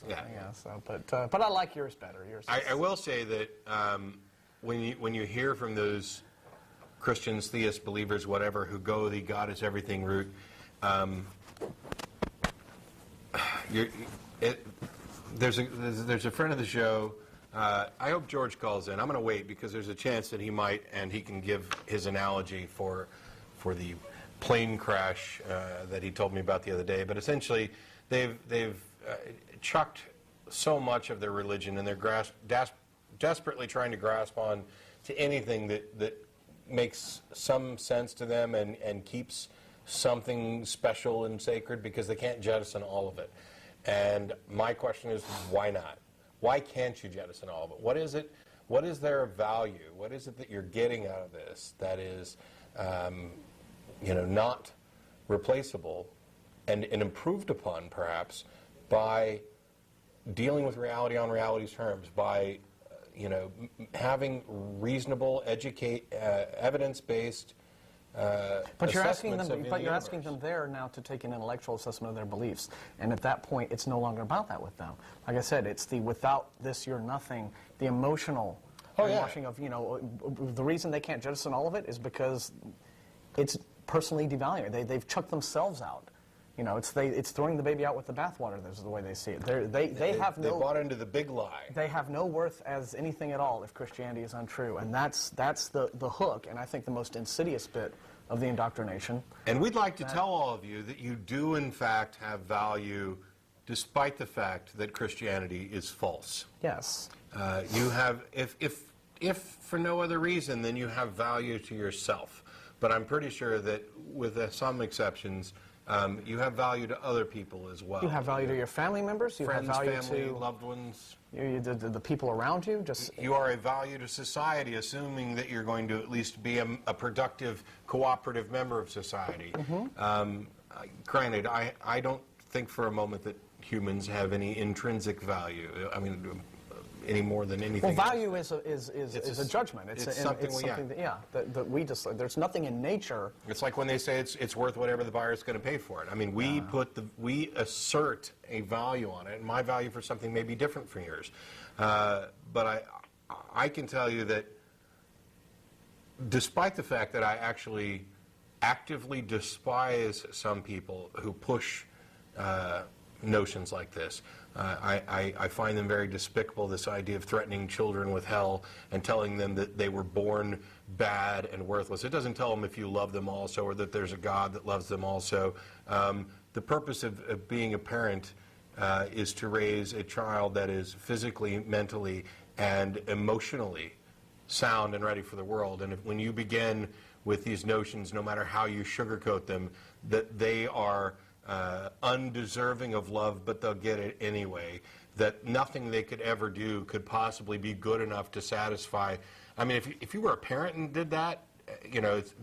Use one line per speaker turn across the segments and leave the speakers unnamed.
something.
Yeah.
So, but I like yours better. Yours.
I will say that when you hear from those Christians, theists, believers, whatever, who go the God is everything route, there's a friend of the show. I hope George calls in. I'm going to wait because there's a chance that he might, and he can give his analogy for the plane crash that he told me about the other day. But essentially, they've chucked so much of their religion, and they're desperately trying to grasp on to anything that makes some sense to them and keeps something special and sacred, because they can't jettison all of it. And my question is, why not? Why can't you jettison all of it? What is it? What is their value? What is it that you're getting out of this that is, not replaceable and improved upon, perhaps, by dealing with reality on reality's terms, by having reasonable, evidence-based
but you're asking them.
assessments of
But
the
you're asking
universe.
them there now to take an intellectual assessment of their beliefs, and at that point, it's no longer about that with them. Like I said, it's the without this you're nothing. The emotional washing of the reason they can't jettison all of it is because it's personally devaluing. They've chucked themselves out. It's throwing the baby out with the bathwater. This is the way they see it. They
bought into the big lie.
They have no worth as anything at all if Christianity is untrue, and that's the hook, and I think the most insidious bit of the indoctrination.
And we'd like to tell all of you that you do in fact have value, despite the fact that Christianity is false.
Yes.
You have, if for no other reason, then you have value to yourself. But I'm pretty sure that with some exceptions, you have value to other people as well.
You have value to your family members. You
friends,
have value
family,
to
loved ones.
the people around you.
You are a value to society, assuming that you're going to at least be a productive, cooperative member of society.
Mm-hmm.
Granted, I don't think for a moment that humans have any intrinsic value. I mean, any more than anything.
Well, value is a judgment. It's
something
that we just. There's nothing in nature.
It's like when they say it's worth whatever the buyer's going to pay for it. I mean, we assert a value on it, and my value for something may be different from yours. But I can tell you that, despite the fact that I actually actively despise some people who push notions like this. I find them very despicable, this idea of threatening children with hell and telling them that they were born bad and worthless. It doesn't tell them if you love them also or that there's a God that loves them also. The purpose of being a parent is to raise a child that is physically, mentally, and emotionally sound and ready for the world. And when you begin with these notions, no matter how you sugarcoat them, that they are undeserving of love, but they'll get it anyway, that nothing they could ever do could possibly be good enough to satisfy. I mean, if you were a parent and did that,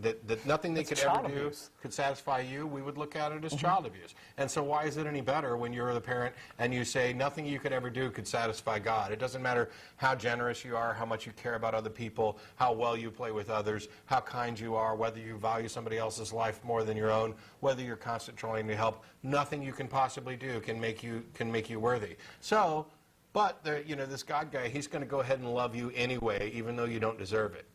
that nothing they could ever do could satisfy you, we would look at it as child abuse. And so why is it any better when you're the parent and you say nothing you could ever do could satisfy God? It doesn't matter how generous you are, how much you care about other people, how well you play with others, how kind you are, whether you value somebody else's life more than your own, whether you're constantly trying to help. Nothing you can possibly do can make you worthy. So, but this God guy, he's going to go ahead and love you anyway, even though you don't deserve it.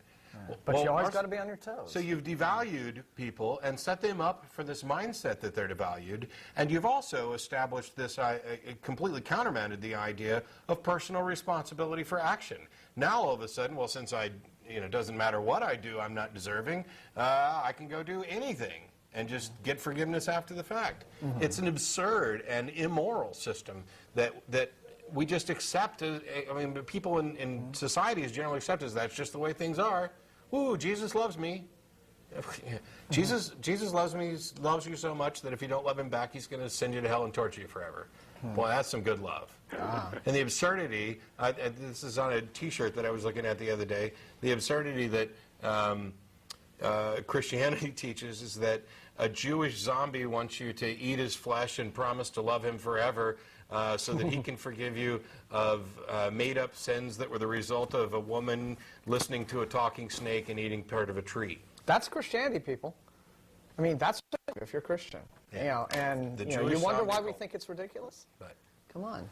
But you always got to be on your toes.
So you've devalued people and set them up for this mindset that they're devalued, and you've also established this, completely countermanded the idea of personal responsibility for action. Now all of a sudden, well, since it doesn't matter what I do, I'm not deserving, I can go do anything and just get forgiveness after the fact. Mm-hmm. It's an absurd and immoral system that we just accept. People in society is generally accept as that's just the way things are. Ooh, Jesus loves me. Jesus loves me, loves you so much that if you don't love him back, he's going to send you to hell and torture you forever. Boy, that's some good love. And the absurdity, this is on a T-shirt that I was looking at the other day, the absurdity that Christianity teaches is that a Jewish zombie wants you to eat his flesh and promise to love him forever, so that he can forgive you of made-up sins that were the result of a woman listening to a talking snake and eating part of a tree.
That's Christianity, people. I mean, that's if you're Christian.
Yeah.
You wonder why we think it's ridiculous?
But
come on.